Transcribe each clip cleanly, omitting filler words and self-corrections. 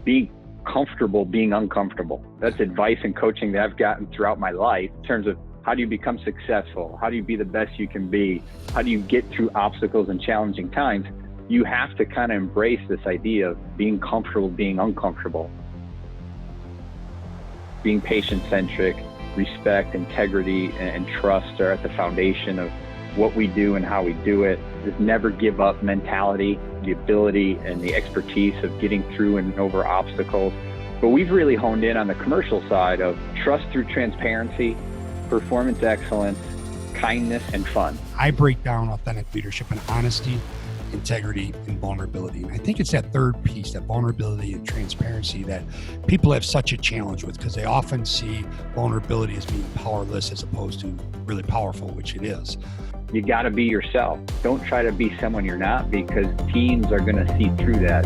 being comfortable being uncomfortable. That's advice and coaching that I've gotten throughout my life in terms of how do you become successful? How do you be the best you can be? How do you get through obstacles and challenging times? You have to kind of embrace this idea of being comfortable being uncomfortable. Being patient-centric, respect, integrity, and trust are at the foundation of what we do and how we do it. This never give up mentality, the ability and the expertise of getting through and over obstacles. But we've really honed in on the commercial side of trust through transparency, performance excellence, kindness, and fun. I break down authentic leadership and honesty, integrity, and vulnerability. And I think it's that third piece, that vulnerability and transparency, that people have such a challenge with because they often see vulnerability as being powerless as opposed to really powerful, which it is. You got to be yourself. Don't try to be someone you're not, because teams are going to see through that.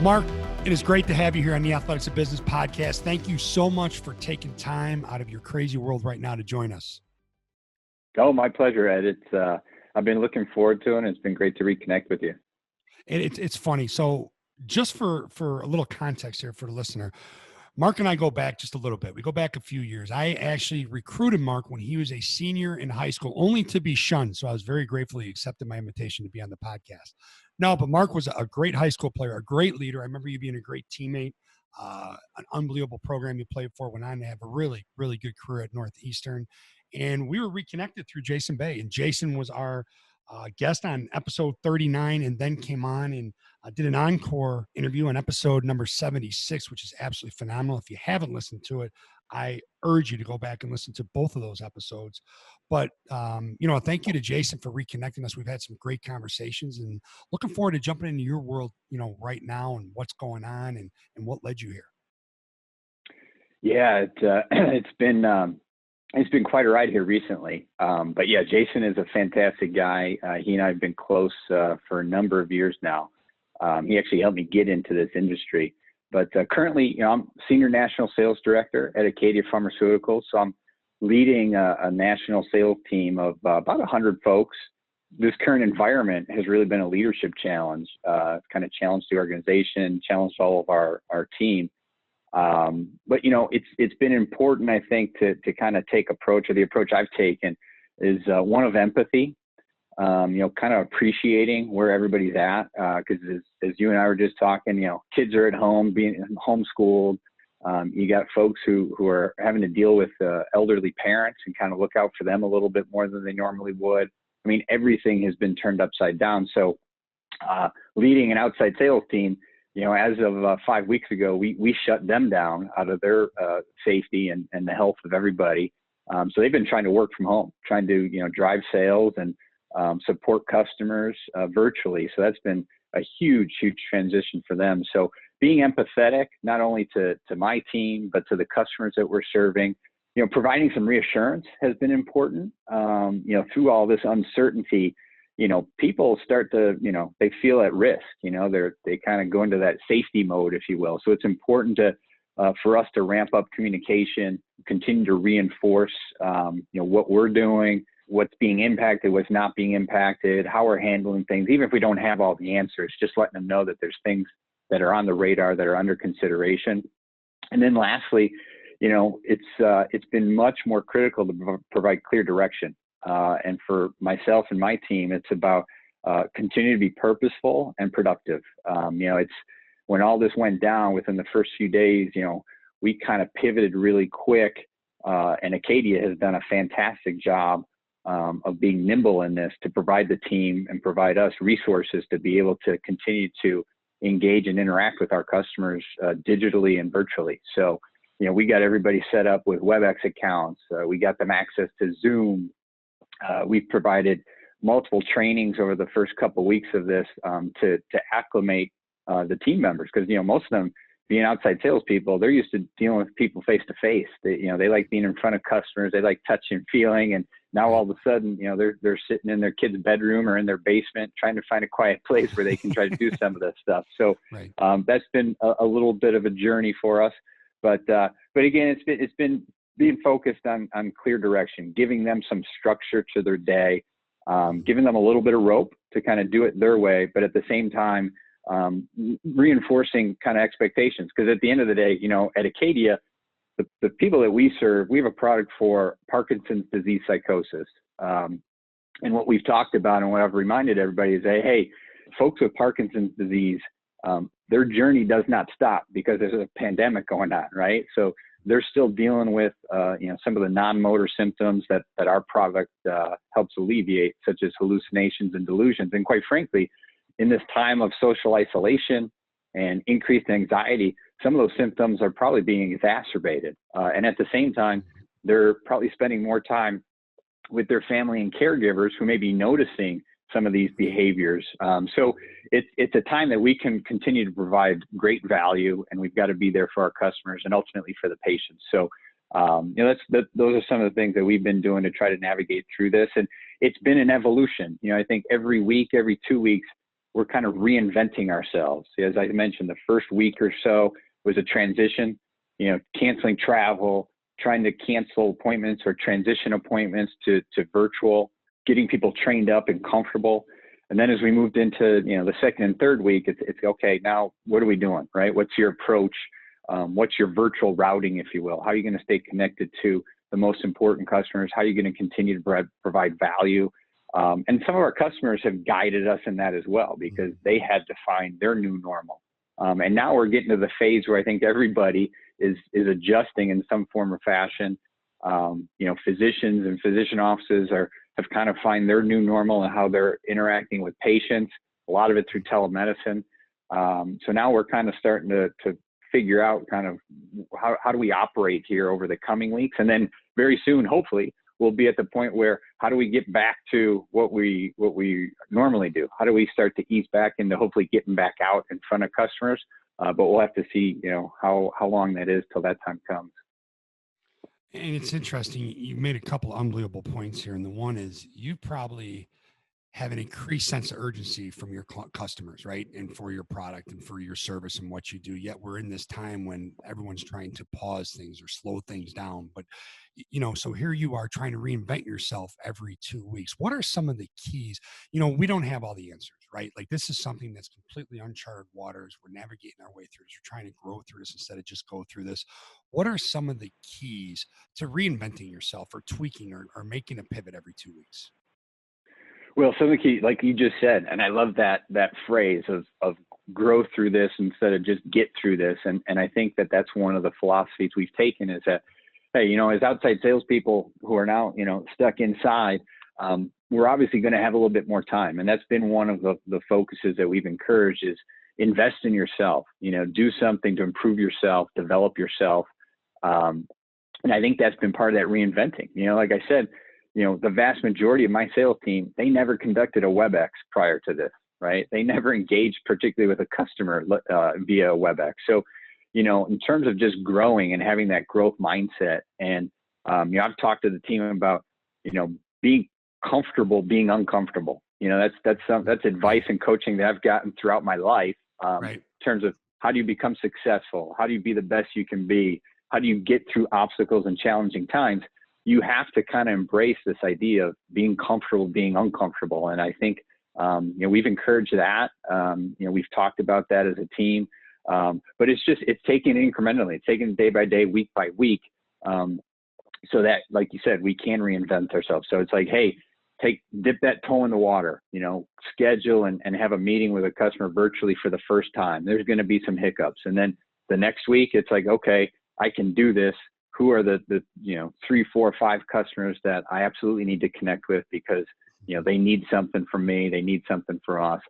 Mark, it is great to have you here on the Athletics of Business podcast. Thank you so much for taking time out of your crazy world right now to join us. Oh, my pleasure, Ed. I've been looking forward to it, and it's been great to reconnect with you. And it's funny. So just for a little context here for the listener, Mark and I go back just a little bit. We go back a few years. I actually recruited Mark when he was a senior in high school, only to be shunned. So I was very grateful he accepted my invitation to be on the podcast. No, but Mark was a great high school player, a great leader. I remember you being a great teammate, an unbelievable program you played for, went on to have a really, really good career at Northeastern. And we were reconnected through Jason Bay. And Jason was our guest on episode 39, and then came on and did an encore interview on episode number 76, which is absolutely phenomenal. If you haven't listened to it, I urge you to go back and listen to both of those episodes. But, thank you to Jason for reconnecting us. We've had some great conversations, and looking forward to jumping into your world, right now, and what's going on and what led you here. Yeah, it's been quite a ride here recently. But yeah, Jason is a fantastic guy. He and I have been close for a number of years now. He actually helped me get into this industry. But currently, I'm Senior National Sales Director at ACADIA Pharmaceuticals. So I'm leading a national sales team of about 100 folks. This current environment has really been a leadership challenge. It's kind of challenged the organization, challenged all of our team. But it's been important, I think, to kind of take the approach I've taken is one of empathy, kind of appreciating where everybody's at. Cause as you and I were just talking, kids are at home being homeschooled. You got folks who are having to deal with elderly parents and kind of look out for them a little bit more than they normally would. I mean, everything has been turned upside down. So, leading an outside sales team, as of 5 weeks ago, we shut them down out of their safety and the health of everybody. So they've been trying to work from home, trying to, drive sales and support customers virtually. So that's been a huge, huge transition for them. So being empathetic, not only to my team, but to the customers that we're serving, providing some reassurance has been important. Through all this uncertainty, people start to, they feel at risk, they kind of go into that safety mode, if you will. So it's important for us to ramp up communication, continue to reinforce, what we're doing, what's being impacted, what's not being impacted, how we're handling things. Even if we don't have all the answers, just letting them know that there's things that are on the radar that are under consideration. And then lastly, it's been much more critical to provide clear direction. And for myself and my team, it's about continuing to be purposeful and productive. It's when all this went down within the first few days, we kind of pivoted really quick. And ACADIA has done a fantastic job of being nimble in this to provide the team and provide us resources to be able to continue to engage and interact with our customers digitally and virtually. So, we got everybody set up with WebEx accounts. We got them access to Zoom. We've provided multiple trainings over the first couple of weeks of this to acclimate the team members, because most of them, being outside salespeople, they're used to dealing with people face to face. They like being in front of customers. They like touching, feeling, and now all of a sudden, they're sitting in their kid's bedroom or in their basement trying to find a quiet place where they can try to do some of this stuff. So right. That's been a little bit of a journey for us, but again, it's been being focused on clear direction, giving them some structure to their day, giving them a little bit of rope to kind of do it their way, but at the same time, reinforcing kind of expectations. Because at the end of the day, at ACADIA, the people that we serve, we have a product for Parkinson's disease psychosis. And what we've talked about and what I've reminded everybody is that, hey, folks with Parkinson's disease, their journey does not stop because there's a pandemic going on, right? So they're still dealing with, some of the non-motor symptoms that our product helps alleviate, such as hallucinations and delusions. And quite frankly, in this time of social isolation and increased anxiety, some of those symptoms are probably being exacerbated. And at the same time, they're probably spending more time with their family and caregivers who may be noticing some of these behaviors. So it's a time that we can continue to provide great value, and we've got to be there for our customers and ultimately for the patients. So, those are some of the things that we've been doing to try to navigate through this. And it's been an evolution. I think every week, every 2 weeks, we're kind of reinventing ourselves. As I mentioned, the first week or so was a transition, canceling travel, trying to cancel appointments or transition appointments to virtual, getting people trained up and comfortable. And then as we moved into, the second and third week, it's okay, now what are we doing, right? What's your approach? What's your virtual routing, if you will? How are you going to stay connected to the most important customers? How are you going to continue to provide value? And some of our customers have guided us in that as well, because they had to find their new normal. And now we're getting to the phase where I think everybody is adjusting in some form or fashion. Physicians and physician offices have kind of find their new normal and how they're interacting with patients, a lot of it through telemedicine. So now we're kind of starting to figure out kind of how do we operate here over the coming weeks. And then very soon, hopefully, we'll be at the point where how do we get back to what we normally do? How do we start to ease back into hopefully getting back out in front of customers? But we'll have to see, how long that is till that time comes. And it's interesting. You made a couple unbelievable points here. And the one is you probably have an increased sense of urgency from your customers, right? And for your product and for your service and what you do. Yet we're in this time when everyone's trying to pause things or slow things down. But, so here you are trying to reinvent yourself every 2 weeks. What are some of the keys? We don't have all the answers, right? Like this is something that's completely uncharted waters. We're navigating our way through this. We're trying to grow through this instead of just go through this. What are some of the keys to reinventing yourself or tweaking or making a pivot every 2 weeks? Well, some of the key, like you just said, and I love that phrase of grow through this instead of just get through this. And I think that's one of the philosophies we've taken is that, hey, as outside salespeople who are now, stuck inside, we're obviously going to have a little bit more time. And that's been one of the focuses that we've encouraged is invest in yourself, do something to improve yourself, develop yourself. And I think that's been part of that reinventing. Like I said, the vast majority of my sales team, they never conducted a WebEx prior to this, right? They never engaged particularly with a customer via WebEx. So, in terms of just growing and having that growth mindset, and, I've talked to the team about, being comfortable, being uncomfortable. That's advice and coaching that I've gotten throughout my life Right. in terms of how do you become successful? How do you be the best you can be? How do you get through obstacles and challenging times? You have to kind of embrace this idea of being comfortable, being uncomfortable. And I think, we've encouraged that. We've talked about that as a team. But it's taken incrementally, it's taken day by day, week by week. So that, like you said, we can reinvent ourselves. So it's like, hey, dip that toe in the water, schedule and have a meeting with a customer virtually for the first time. There's going to be some hiccups. And then the next week, it's like, okay, I can do this. Who are the 3, 4, 5 customers that I absolutely need to connect with because, they need something from me. They need something from us.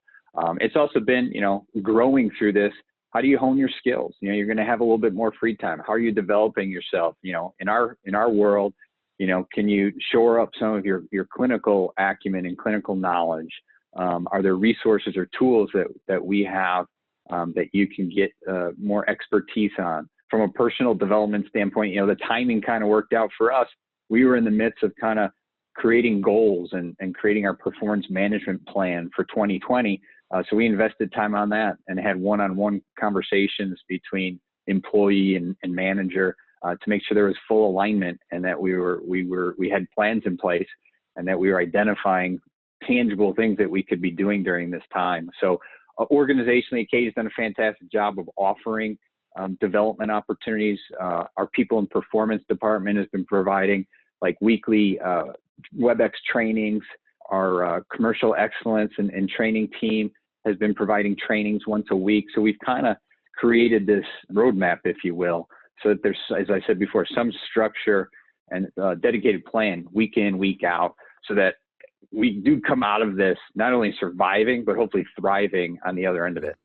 It's also been, growing through this. How do you hone your skills? You're going to have a little bit more free time. How are you developing yourself? In our world, can you shore up some of your clinical acumen and clinical knowledge? Are there resources or tools that we have that you can get more expertise on? From a personal development standpoint, the timing kind of worked out for us. We were in the midst of kind of creating goals and creating our performance management plan for 2020. So we invested time on that and had one-on-one conversations between employee and manager to make sure there was full alignment and that we had plans in place and that we were identifying tangible things that we could be doing during this time. So organizationally, ACADIA's done a fantastic job of offering development opportunities. Our people and performance department has been providing like weekly WebEx trainings. Our commercial excellence and training team has been providing trainings once a week. So we've kind of created this roadmap, if you will, so that there's, as I said before, some structure and dedicated plan week in, week out, so that we do come out of this not only surviving, but hopefully thriving on the other end of it.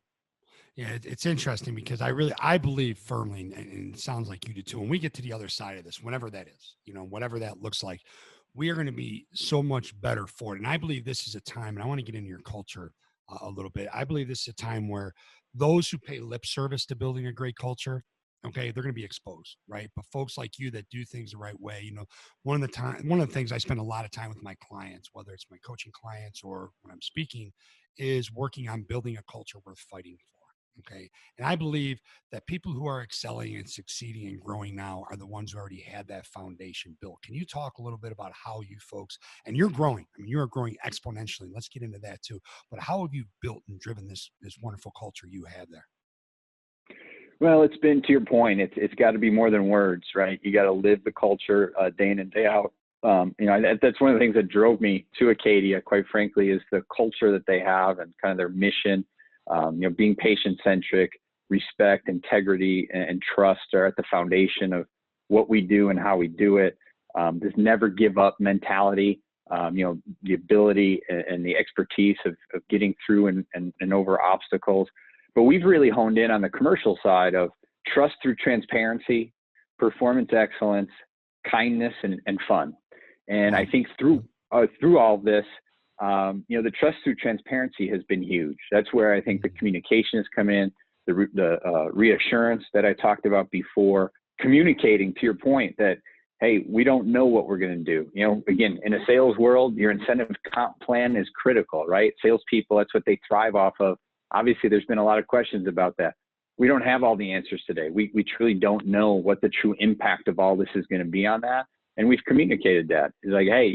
Yeah, it's interesting because I believe firmly, and it sounds like you do too, when we get to the other side of this, whenever that is, whatever that looks like, we are going to be so much better for it. And I believe this is a time, and I want to get into your culture a little bit. I believe this is a time where those who pay lip service to building a great culture, okay, they're going to be exposed, right? But folks like you that do things the right way, one of the things I spend a lot of time with my clients, whether it's my coaching clients or when I'm speaking, is working on building a culture worth fighting for. Okay. And I believe that people who are excelling and succeeding and growing now are the ones who already had that foundation built. Can you talk a little bit about how you folks, and you're growing, I mean, you're growing exponentially. Let's get into that too. But how have you built and driven this wonderful culture you have there? Well, it's been, to your point, it's got to be more than words, right? You got to live the culture day in and day out. That's one of the things that drove me to ACADIA, quite frankly, is the culture that they have and kind of their mission. Being patient-centric, respect, integrity, and trust are at the foundation of what we do and how we do it. This never give up mentality, the ability and the expertise of getting through and over obstacles. But we've really honed in on the commercial side of trust through transparency, performance excellence, kindness, and fun. And I think through all of this, the trust through transparency has been huge. That's where I think the communication has come in, the reassurance that I talked about before, communicating to your point that, hey, we don't know what we're going to do. Again, in a sales world, your incentive comp plan is critical, right? Salespeople, that's what they thrive off of. Obviously, there's been a lot of questions about that. We don't have all the answers today. We truly don't know what the true impact of all this is going to be on that. And we've communicated that. It's like, hey,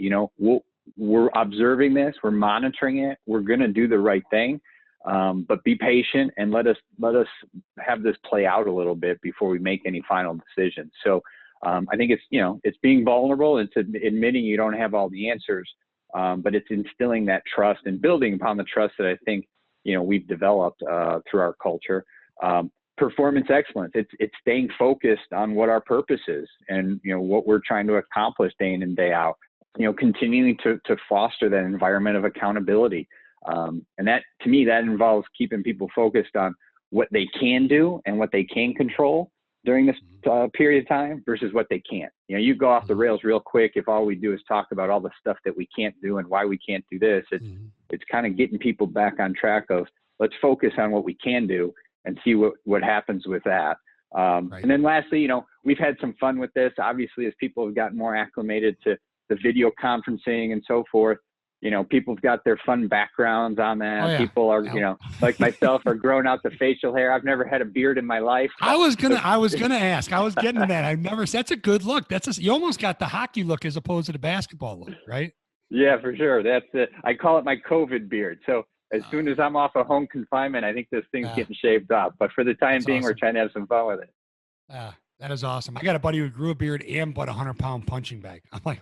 we're observing this, we're monitoring it, we're going to do the right thing, but be patient and let us have this play out a little bit before we make any final decisions. So I think it's being vulnerable, it's admitting you don't have all the answers, but it's instilling that trust and building upon the trust that I think we've developed through our culture. Performance excellence, it's staying focused on what our purpose is and what we're trying to accomplish day in and day out. Continuing to foster that environment of accountability. And that, to me, that involves keeping people focused on what they can do and what they can control during this period of time versus what they can't. You go off the rails real quick if all we do is talk about all the stuff that we can't do and why we can't do this. It's kind of getting people back on track of let's focus on what we can do and see what happens with that. Right. And then lastly, we've had some fun with this. Obviously, as people have gotten more acclimated to the video conferencing and so forth, people have got their fun backgrounds on that. Oh, yeah. People are, like myself, are growing out the facial hair. I've never had a beard in my life. I was gonna ask. I was getting to that. That's a good look. You almost got the hockey look as opposed to the basketball look, right? Yeah, for sure. That's it. I call it my COVID beard. So as soon as I'm off of home confinement, I think this thing's getting shaved off. But for the time being, awesome. We're trying to have some fun with it. That is awesome. I got a buddy who grew a beard and bought a 100-pound punching bag. I'm like,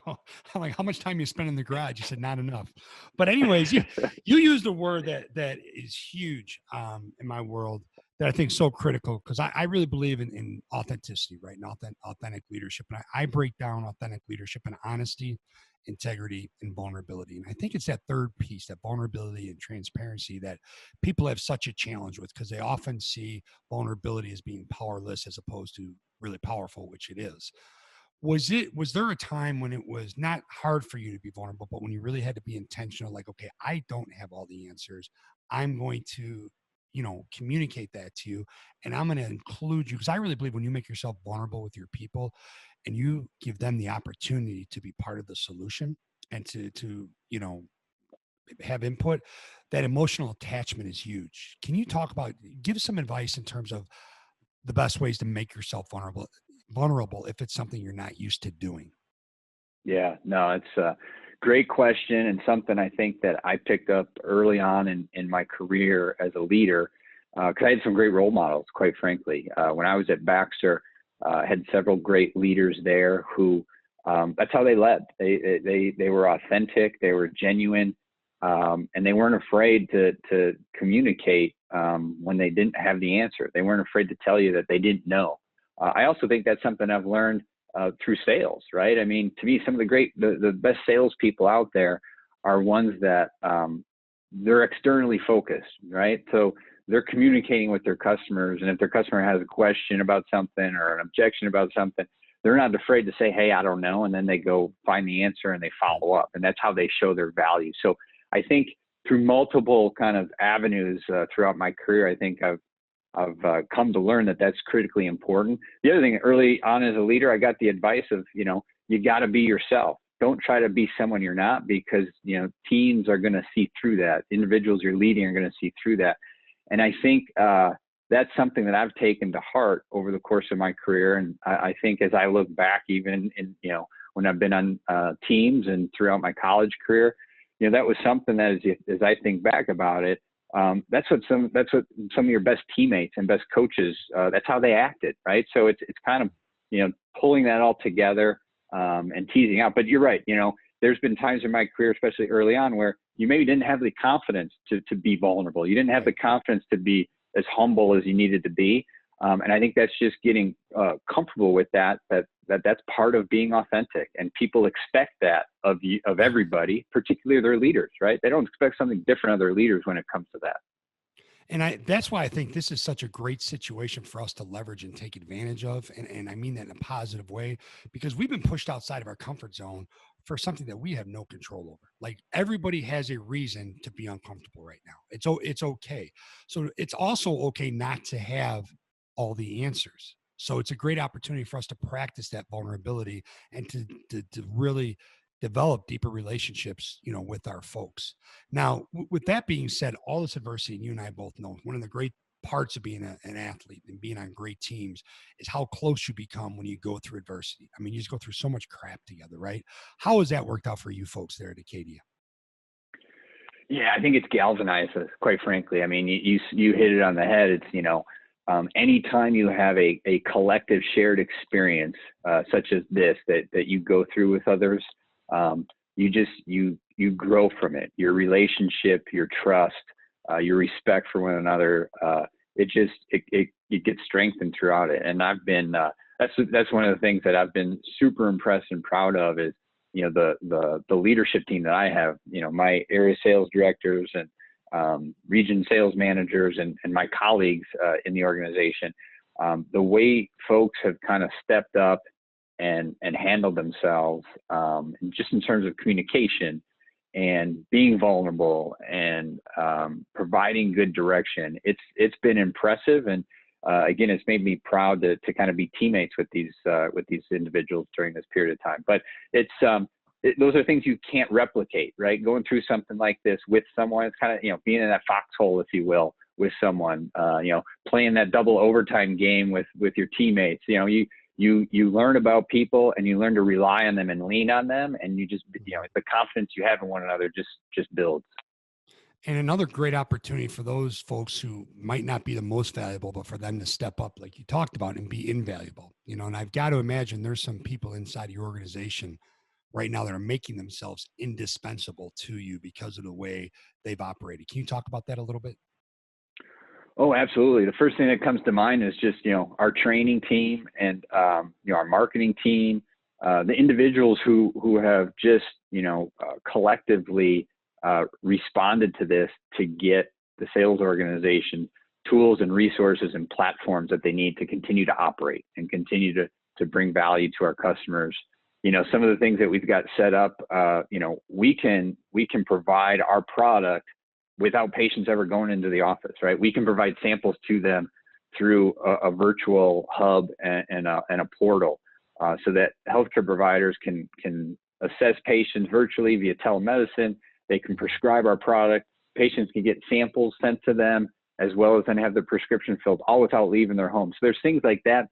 how much time you spend in the garage? He said, not enough. But anyways, you used a word that is huge in my world that I think is so critical because I really believe in authenticity, right? And authentic leadership. And I break down authentic leadership in honesty, integrity, and vulnerability. And I think it's that third piece, that vulnerability and transparency, that people have such a challenge with because they often see vulnerability as being powerless as opposed to really powerful, which it is. Was there a time when it was not hard for you to be vulnerable, but when you really had to be intentional, like, okay, I don't have all the answers. I'm going to, communicate that to you, and I'm going to include you because I really believe when you make yourself vulnerable with your people and you give them the opportunity to be part of the solution and to have input, that emotional attachment is huge. Can you give some advice in terms of the best ways to make yourself vulnerable if it's something you're not used to doing? Yeah, no, it's Great question, and something I think that I picked up early on in my career as a leader, because I had some great role models, quite frankly. When I was at Baxter, I had several great leaders there who, that's how they led. They were authentic, they were genuine, and they weren't afraid to communicate when they didn't have the answer. They weren't afraid to tell you that they didn't know. I also think that's something I've learned through sales, right? I mean, to me, some of the best salespeople out there are ones that they're externally focused, right? So they're communicating with their customers, and if their customer has a question about something or an objection about something, they're not afraid to say, hey, I don't know, and then they go find the answer and they follow up, and that's how they show their value. So I think through multiple kind of avenues throughout my career, I think I've come to learn that that's critically important. The other thing, early on as a leader, I got the advice of, you got to be yourself. Don't try to be someone you're not, because, teams are going to see through that. Individuals you're leading are going to see through that. And I think that's something that I've taken to heart over the course of my career. And I think as I look back, even in, when I've been on teams and throughout my college career, that was something that as I think back about it, that's what some of your best teammates and best coaches, that's how they acted, right? So it's kind of, pulling that all together and teasing out. But you're right, there's been times in my career, especially early on, where you maybe didn't have the confidence to be vulnerable. You didn't have the confidence to be as humble as you needed to be. And I think that's just getting comfortable with that's part of being authentic. And people expect that of everybody, particularly their leaders, right? They don't expect something different of their leaders when it comes to that. And that's why I think this is such a great situation for us to leverage and take advantage of. And I mean that in a positive way, because we've been pushed outside of our comfort zone for something that we have no control over. Like, everybody has a reason to be uncomfortable right now. It's okay. So it's also okay not to have all the answers. So it's a great opportunity for us to practice that vulnerability and to really develop deeper relationships, with our folks. Now, with that being said, all this adversity, and you and I both know, one of the great parts of being an athlete and being on great teams is how close you become when you go through adversity. I mean, you just go through so much crap together, right? How has that worked out for you folks there at ACADIA? Yeah, I think it's galvanized us, quite frankly. I mean, you hit it on the head. It's, anytime you have a collective shared experience such as this that you go through with others, you grow from it. Your relationship, your trust, your respect for one another, it gets strengthened throughout it. And I've been that's one of the things that I've been super impressed and proud of is, the leadership team that I have, my area sales directors and region sales managers and my colleagues in the organization, the way folks have kind of stepped up and handled themselves, just in terms of communication and being vulnerable and providing good direction. It's been impressive, and again, it's made me proud to kind of be teammates with these individuals during this period of time. But those are things you can't replicate, right? Going through something like this with someone, it's kind of, being in that foxhole, if you will, with someone, playing that double overtime game with your teammates. You learn about people, and you learn to rely on them and lean on them, and you just, the confidence you have in one another just builds. And another great opportunity for those folks who might not be the most valuable, but for them to step up, like you talked about, and be invaluable. And I've got to imagine there's some people inside your organization right now that are making themselves indispensable to you because of the way they've operated. Can you talk about that a little bit? Oh, absolutely. The first thing that comes to mind is just, our training team and, our marketing team, the individuals who have just, collectively responded to this to get the sales organization tools and resources and platforms that they need to continue to operate and continue to bring value to our customers. Some of the things that we've got set up, we can provide our product without patients ever going into the office, right? We can provide samples to them through a virtual hub and a portal, so that healthcare providers can assess patients virtually via telemedicine. They can prescribe our product. Patients can get samples sent to them, as well as then have their prescription filled, all without leaving their home. So there's things like that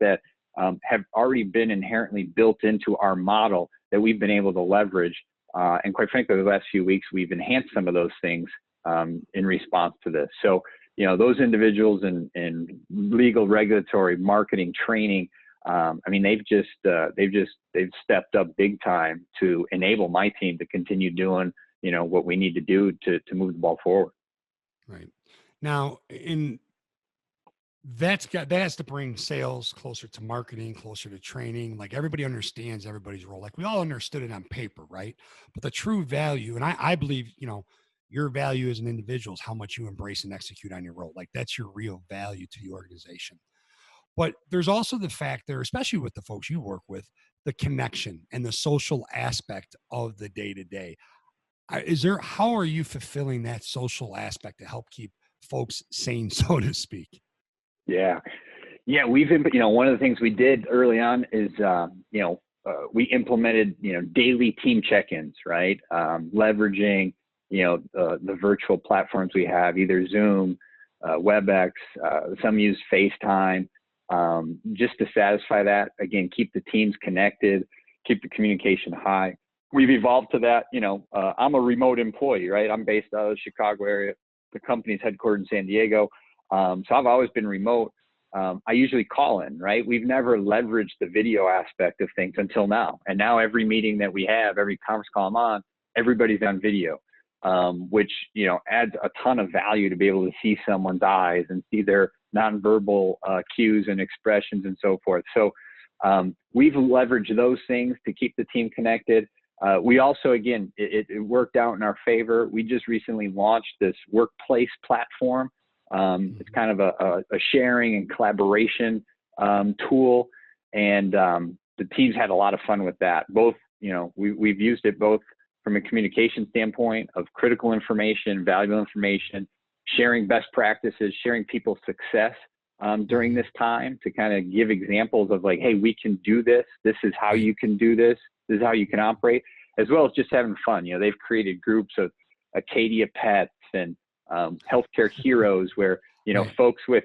have already been inherently built into our model that we've been able to leverage And quite frankly, the last few weeks, we've enhanced some of those things in response to this. So, those individuals in legal, regulatory, marketing, training, I mean, they've stepped up big time to enable my team to continue doing, what we need to do to move the ball forward. Right. Now, that has to bring sales closer to marketing, closer to training. Like everybody understands everybody's role. Like we all understood it on paper, right? But the true value, and I believe, your value as an individual is how much you embrace and execute on your role. Like that's your real value to the organization. But there's also the fact there, especially with the folks you work with, the connection and the social aspect of the day to day. How are you fulfilling that social aspect to help keep folks sane, so to speak? Yeah. Yeah. One of the things we did early on is, we implemented, daily team check-ins, right? Leveraging, the virtual platforms we have, either Zoom, WebEx, some use FaceTime, just to satisfy that. Again, keep the teams connected, keep the communication high. We've evolved to that. I'm a remote employee, right? I'm based out of the Chicago area. The company's headquartered in San Diego. So I've always been remote. I usually call in, right? We've never leveraged the video aspect of things until now. And now every meeting that we have, every conference call I'm on, everybody's on video, which, adds a ton of value to be able to see someone's eyes and see their nonverbal cues and expressions and so forth. So we've leveraged those things to keep the team connected. We also, again, it worked out in our favor. We just recently launched this workplace platform. It's kind of a sharing and collaboration tool, and the teams had a lot of fun with that. Both, we've used it both from a communication standpoint of critical information, valuable information, sharing best practices, sharing people's success during this time to kind of give examples of like, hey, we can do this. This is how you can do this. This is how you can operate, as well as just having fun. They've created groups of ACADIA pets and healthcare heroes where, folks with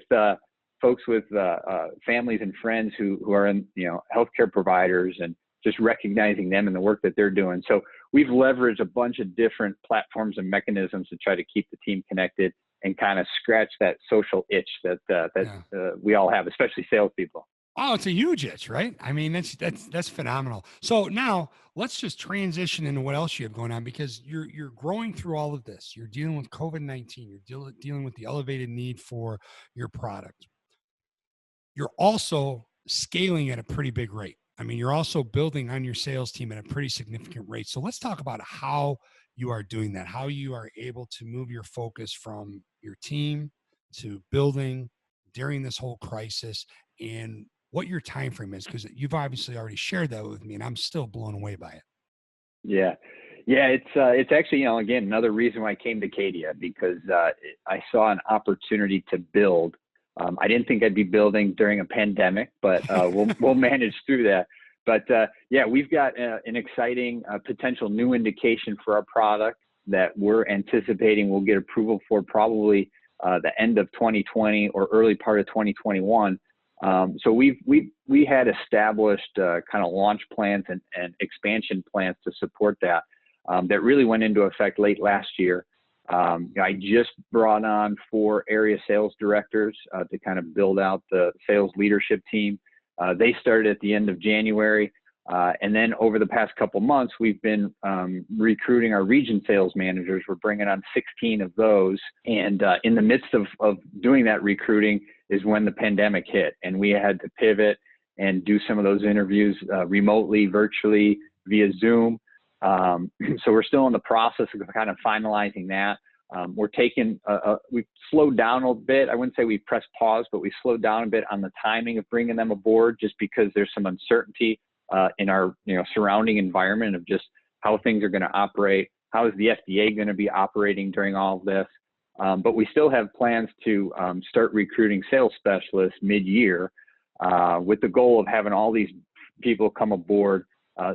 families and friends who are in, healthcare providers, and just recognizing them and the work that they're doing. So we've leveraged a bunch of different platforms and mechanisms to try to keep the team connected and kind of scratch that social itch that we all have, especially salespeople. Oh, it's a huge itch, right? I mean, that's phenomenal. So now let's just transition into what else you have going on, because you're growing through all of this. You're dealing with COVID-19. You're dealing with the elevated need for your product. You're also scaling at a pretty big rate. I mean, you're also building on your sales team at a pretty significant rate. So let's talk about how you are doing that, how you are able to move your focus from your team to building during this whole crisis, and what your time frame is, because you've obviously already shared that with me, and I'm still blown away by it. Yeah. Yeah. It's actually, again, another reason why I came to ACADIA, because I saw an opportunity to build. I didn't think I'd be building during a pandemic, but we'll manage through that. But we've got an exciting potential new indication for our product that we're anticipating we'll get approval for probably the end of 2020 or early part of 2021. So we had established kind of launch plans and expansion plans to support that really went into effect late last year. I just brought on 4 area sales directors to kind of build out the sales leadership team. They started at the end of January. And then over the past couple months, we've been recruiting our region sales managers. We're bringing on 16 of those. And in the midst of doing that recruiting is when the pandemic hit, and we had to pivot and do some of those interviews remotely, virtually, via Zoom. So we're still in the process of kind of finalizing that. We're taking, we've slowed down a bit. I wouldn't say we pressed pause, but we slowed down a bit on the timing of bringing them aboard, just because there's some uncertainty in our surrounding environment of just how things are going to operate. How is the FDA going to be operating during all of this? But we still have plans to start recruiting sales specialists mid-year with the goal of having all these people come aboard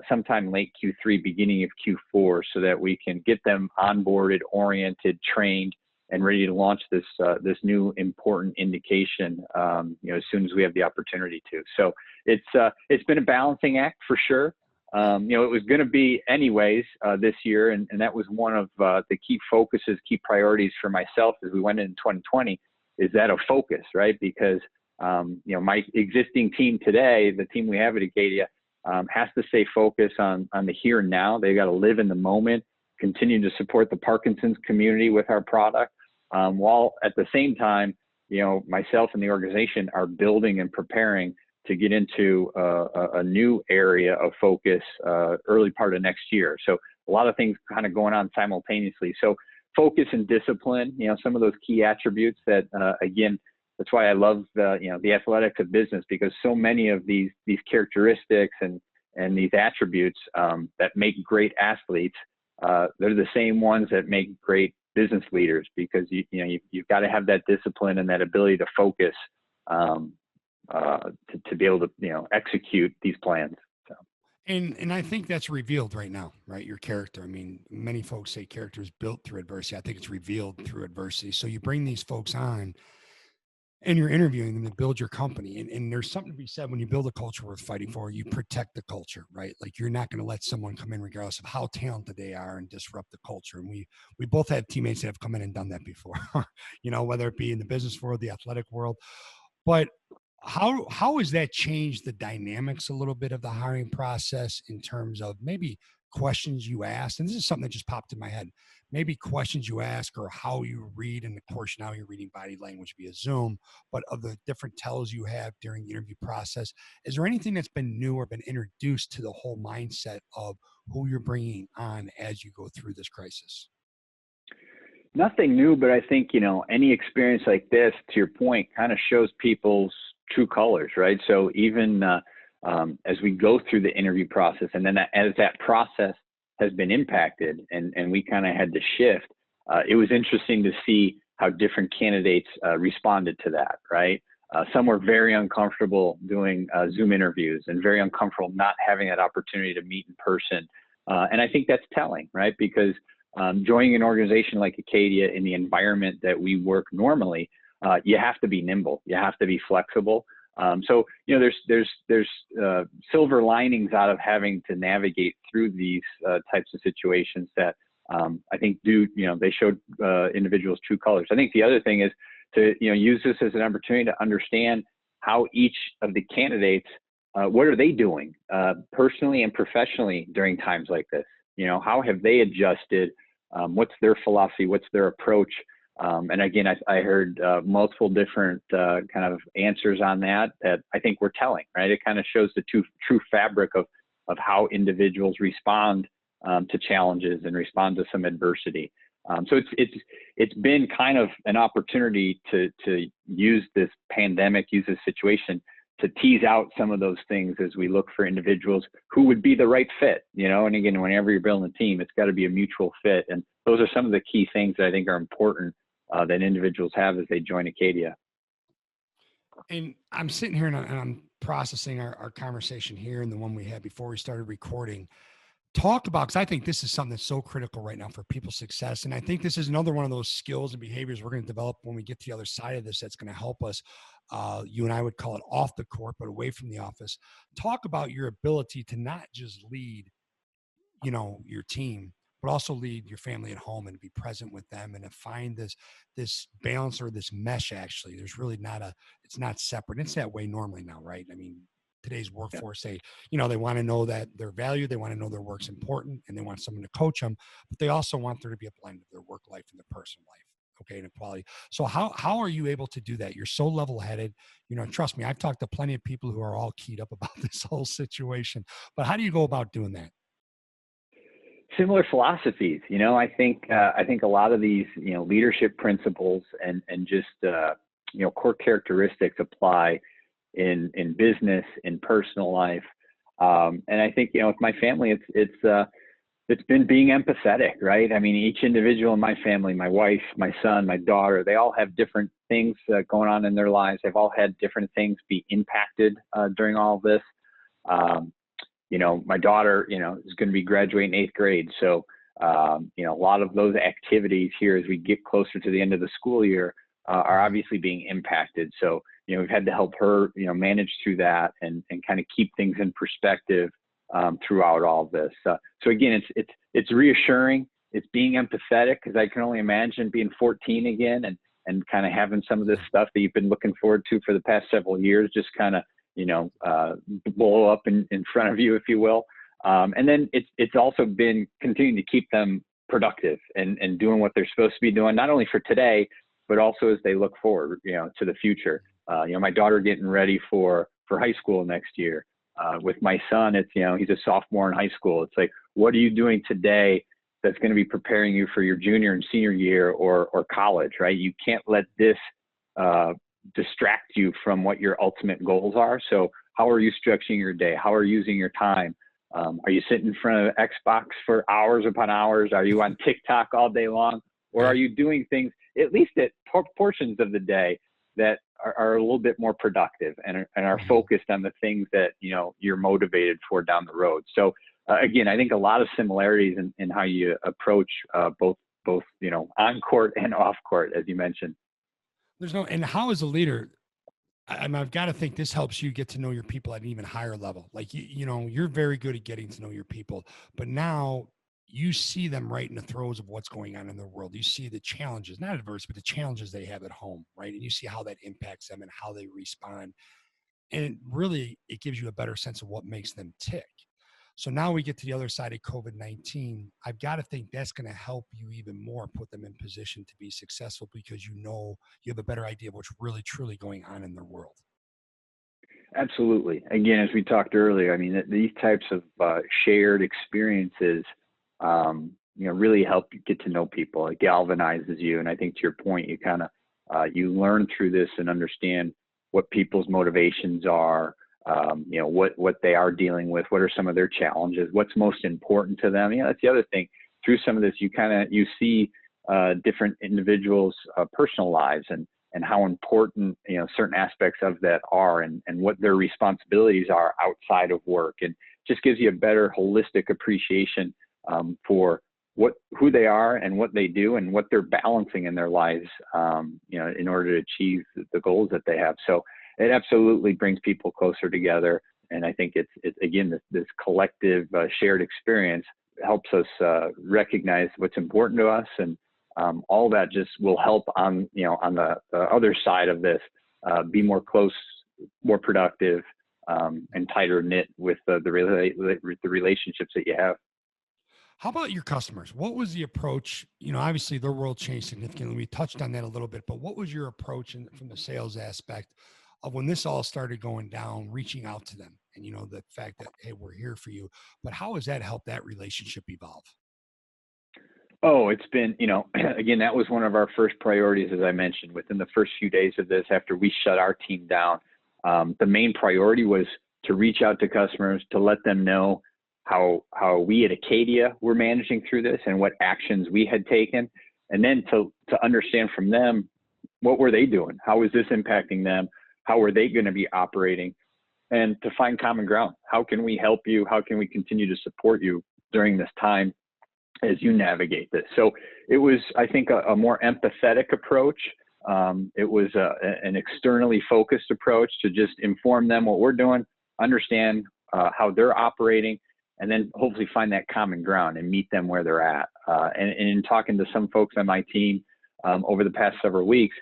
sometime late Q3, beginning of Q4, so that we can get them onboarded, oriented, trained, and ready to launch this new important indication as soon as we have the opportunity to. So it's been a balancing act for sure. it was going to be anyways this year, and that was one of the key focuses, key priorities for myself as we went into 2020, is that a focus, right? Because my existing team today, the team we have at ACADIA, has to stay focused on the here and now. They got to live in the moment, continue to support the Parkinson's community with our product, while at the same time, myself and the organization are building and preparing to get into a new area of focus early part of next year. So a lot of things kind of going on simultaneously. So focus and discipline, some of those key attributes that, again, that's why I love the athletics of business, because so many of these characteristics and these attributes that make great athletes, they're the same ones that make great business leaders, because you've got to have that discipline and that ability to focus to be able to execute these plans. So. And I think that's revealed right now, right? Your character. I mean, many folks say character is built through adversity. I think it's revealed through adversity. So you bring these folks on and you're interviewing them to build your company. And there's something to be said when you build a culture worth fighting for, you protect the culture, right? Like, you're not going to let someone come in regardless of how talented they are and disrupt the culture. And we both have teammates that have come in and done that before, whether it be in the business world, the athletic world. But how has that changed the dynamics a little bit of the hiring process in terms of maybe questions you asked? And this is something that just popped in my head. Maybe questions you ask, or how you read, and of course now you're reading body language via Zoom, but of the different tells you have during the interview process. Is there anything that's been new or been introduced to the whole mindset of who you're bringing on as you go through this crisis? Nothing new, but I think, any experience like this, to your point, kind of shows people's true colors, right? So even as we go through the interview process, and then as that process has been impacted and we kind of had to shift, it was interesting to see how different candidates responded to that, right? Some were very uncomfortable doing Zoom interviews and very uncomfortable not having that opportunity to meet in person. And I think that's telling, right? Because joining an organization like ACADIA in the environment that we work normally, you have to be nimble, you have to be flexible. So there's silver linings out of having to navigate through these types of situations that I think they showed individuals' true colors. I think the other thing is to use this as an opportunity to understand how each of the candidates, what are they doing personally and professionally during times like this? How have they adjusted? What's their philosophy? What's their approach? And again, I heard multiple different kind of answers on that I think were telling, right? It kind of shows the true fabric of how individuals respond to challenges and respond to some adversity. So it's been kind of an opportunity to use this pandemic, use this situation to tease out some of those things as we look for individuals who would be the right fit, and again, whenever you're building a team, it's got to be a mutual fit. And those are some of the key things that I think are important that individuals have as they join ACADIA. And I'm sitting here and I'm processing our conversation here and the one we had before we started recording. Talk about, because I think this is something that's so critical right now for people's success. And I think this is another one of those skills and behaviors we're going to develop when we get to the other side of this, that's going to help us. You and I would call it off the court, but away from the office. Talk about your ability to not just lead, your team, but also lead your family at home and to be present with them and to find this balance, or this mesh. Actually, there's really it's not separate. It's that way normally now, right? I mean, today's workforce say, they want to know that they're valued, they want to know their work's important, and they want someone to coach them, but they also want there to be a blend of their work life and their personal life. Okay, and equality. So how are you able to do that? You're so level-headed. Trust me, I've talked to plenty of people who are all keyed up about this whole situation. But how do you go about doing that? Similar philosophies. I think a lot of these leadership principles and just core characteristics apply in business, in personal life, and I think with my family, it's been being empathetic, right? I mean, each individual in my family, my wife, my son, my daughter, they all have different things going on in their lives. They've all had different things be impacted during all of this. My daughter, is going to be graduating 8th grade. So, a lot of those activities here as we get closer to the end of the school year are obviously being impacted. So, we've had to help her, manage through that and kind of keep things in perspective throughout all of this. So again, it's reassuring. It's being empathetic, because I can only imagine being 14 again and kind of having some of this stuff that you've been looking forward to for the past several years just kind of, blow up in front of you, if you will. And then it's also been continuing to keep them productive and doing what they're supposed to be doing, not only for today, but also as they look forward, to the future. My daughter getting ready for high school next year. With my son, it's, he's a sophomore in high school. It's like, what are you doing today that's going to be preparing you for your junior and senior year or college, right? You can't let this distract you from what your ultimate goals are. So how are you structuring your day? How are you using your time? Are you sitting in front of Xbox for hours upon hours? Are you on TikTok all day long? Or are you doing things, at least at portions of the day, that are a little bit more productive and are focused on the things that, you're motivated for down the road? So again, I think a lot of similarities in how you approach both, on court and off court, as you mentioned. And how as a leader, I've got to think this helps you get to know your people at an even higher level. Like, you're very good at getting to know your people, but now you see them right in the throes of what's going on in their world. You see the challenges, not adverse, but the challenges they have at home, right? And you see how that impacts them and how they respond. And it gives you a better sense of what makes them tick. So now we get to the other side of COVID-19. I've got to think that's going to help you even more, put them in position to be successful, because you have a better idea of what's really truly going on in their world. Absolutely. Again, as we talked earlier, I mean, these types of shared experiences, really help you get to know people. It galvanizes you. And I think to your point, you kind of, you learn through this and understand what people's motivations are, what they are dealing with, what are some of their challenges, what's most important to them. That's the other thing. Through some of this, you see different individuals' personal lives and how important, certain aspects of that are and what their responsibilities are outside of work, and just gives you a better holistic appreciation for who they are and what they do and what they're balancing in their lives, in order to achieve the goals that they have. So it absolutely brings people closer together. And I think it's again, this collective shared experience helps us recognize what's important to us, and all that just will help on the other side of this, be more close, more productive, and tighter knit with the relationships that you have. How about your customers? What was the approach? Obviously their world changed significantly. We touched on that a little bit, but what was your approach from the sales aspect of when this all started going down, reaching out to them and, the fact that, hey, we're here for you, but how has that helped that relationship evolve? Oh, it's been, again, that was one of our first priorities, as I mentioned, within the first few days of this, after we shut our team down. The main priority was to reach out to customers, to let them know how we at ACADIA were managing through this and what actions we had taken, and then to understand from them, what were they doing? How was this impacting them? How are they going to be operating? And to find common ground. How can we help you? How can we continue to support you during this time as you navigate this? So it was, I think, a more empathetic approach. It was an externally focused approach to just inform them what we're doing, understand how they're operating, and then hopefully find that common ground and meet them where they're at. And in talking to some folks on my team over the past several weeks,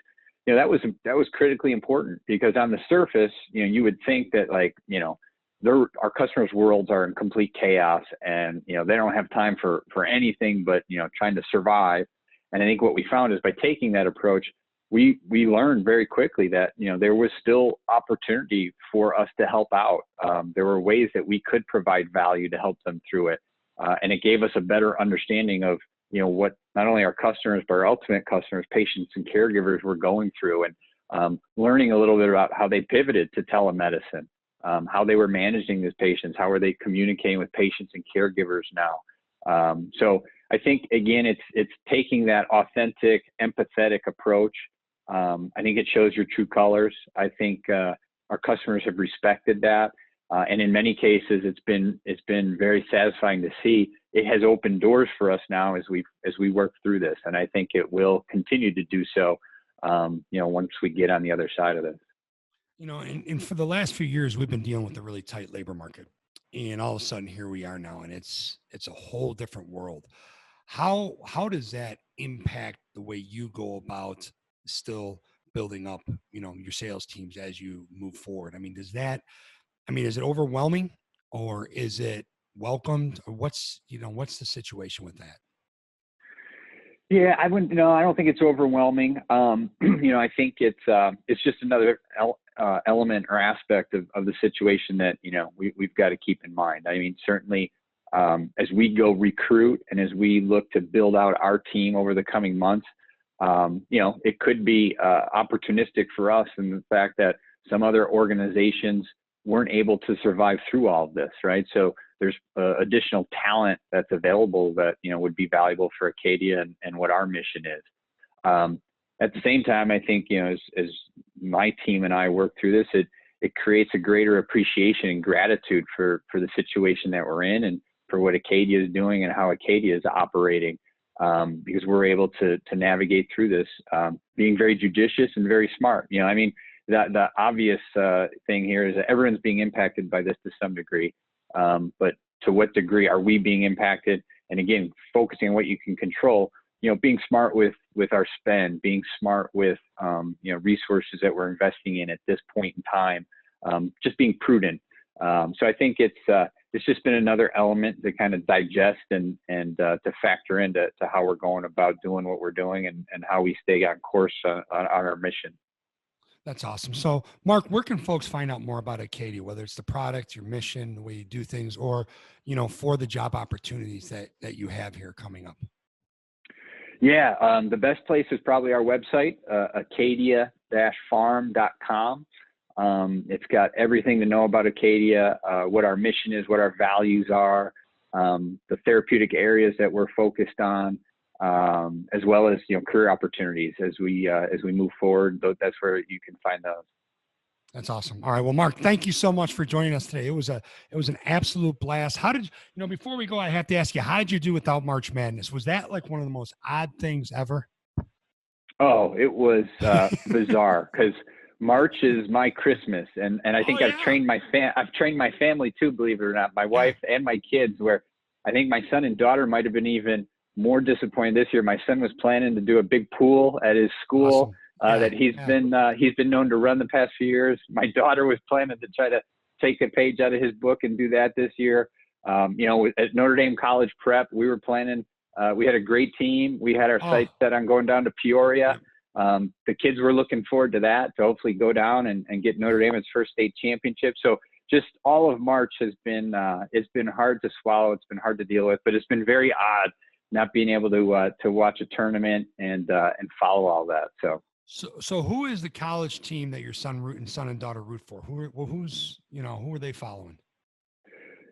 that was critically important, because on the surface, you would think that our customers' worlds are in complete chaos, and they don't have time for anything but trying to survive. And I think what we found is, by taking that approach, we learned very quickly that there was still opportunity for us to help out. There were ways that we could provide value to help them through it, and it gave us a better understanding of what not only our customers but our ultimate customers, patients and caregivers, were going through, and learning a little bit about how they pivoted to telemedicine, how they were managing these patients, how are they communicating with patients and caregivers now. So I think, again, it's taking that authentic, empathetic approach. I think it shows your true colors. I think our customers have respected that, and in many cases, it's been very satisfying to see. It has opened doors for us now as we work through this, and I think it will continue to do so. Once we get on the other side of this. And for the last few years, we've been dealing with a really tight labor market. and all of a sudden here we are now, and it's a whole different world. How does that impact the way you go about still building up, your sales teams as you move forward? I mean, is it overwhelming, or is it welcomed, or what's the situation with that? Yeah, I wouldn't. No, I don't think it's overwhelming. I think it's just another element or aspect of the situation that we've got to keep in mind. I mean, certainly, as we go recruit and as we look to build out our team over the coming months, it could be opportunistic for us in the fact that some other organizations weren't able to survive through all of this, right? So there's additional talent that's available that would be valuable for ACADIA and what our mission is. At the same time, I think as my team and I work through this, it creates a greater appreciation and gratitude for the situation that we're in and for what ACADIA is doing and how ACADIA is operating, because we're able to navigate through this, being very judicious and very smart. I mean, the obvious thing here is that everyone's being impacted by this to some degree. But to what degree are we being impacted? And again, focusing on what you can control, being smart with our spend, being smart with, resources that we're investing in at this point in time, just being prudent. So I think it's just been another element to kind of digest and to factor into how we're going about doing what we're doing and how we stay on course on our mission. That's awesome. So, Mark, where can folks find out more about ACADIA, whether it's the product, your mission, the way you do things, or, for the job opportunities that you have here coming up? Yeah, the best place is probably our website, acadia-pharm.com. It's got everything to know about ACADIA, what our mission is, what our values are, the therapeutic areas that we're focused on, as well as career opportunities as we move forward. That's where you can find those. That's awesome. All right. Well, Mark, thank you so much for joining us today. It was an absolute blast. How did before we go, I have to ask you, how did you do without March Madness? Was that like one of the most odd things ever? Oh, it was bizarre because March is my Christmas, and I think I've trained my family too, believe it or not, my wife and my kids, where I think my son and daughter might have been even more disappointed this year. My son was planning to do a big pool at his school. Awesome. That he's been known to run the past few years. My daughter was planning to try to take a page out of his book and do that this year. At Notre Dame College Prep, we were planning. We had a great team. We had our sights set on going down to Peoria. The kids were looking forward to that, to hopefully go down and get Notre Dame its first state championship. So just all of March has been it's been hard to swallow. It's been hard to deal with, but it's been very odd not being able to watch a tournament and follow all that. So who is the college team that your son and daughter root for? Who are they following?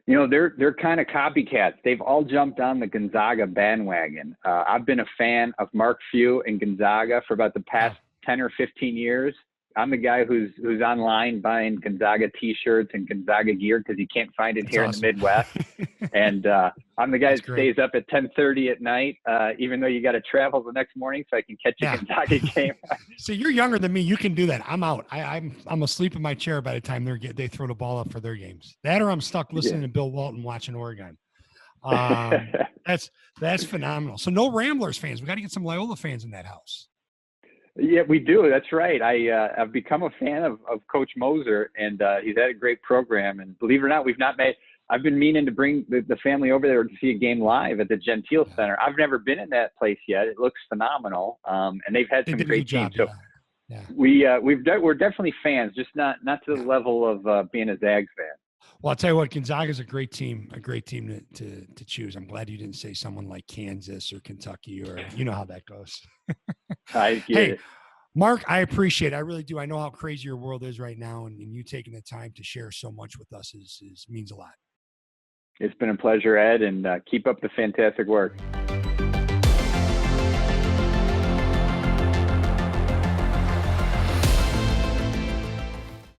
They're kind of copycats. They've all jumped on the Gonzaga bandwagon. I've been a fan of Mark Few and Gonzaga for about the past 10 or 15 years. I'm the guy who's online buying Gonzaga T-shirts and Gonzaga gear because you can't find it here in the Midwest. And I'm the guy that stays up at 10:30 at night, even though you got to travel the next morning so I can catch a Gonzaga game. So you're younger than me. You can do that. I'm out. I'm asleep in my chair by the time they throw the ball up for their games. That or I'm stuck listening to Bill Walton watching Oregon. That's phenomenal. So no Ramblers fans. We got to get some Loyola fans in that house. Yeah, we do. That's right. I've become a fan of Coach Moser, and he's had a great program. And believe it or not, I've been meaning to bring the family over there to see a game live at the Gentile Center. I've never been in that place yet. It looks phenomenal, and they've had some great teams. So we're definitely fans, just not to the level of being a Zags fan. Well, I'll tell you what, Gonzaga's a great team to choose. I'm glad you didn't say someone like Kansas or Kentucky, or you know how that goes. I get it. Mark, I appreciate it. I really do. I know how crazy your world is right now, and you taking the time to share so much with us means a lot. It's been a pleasure, Ed, and keep up the fantastic work.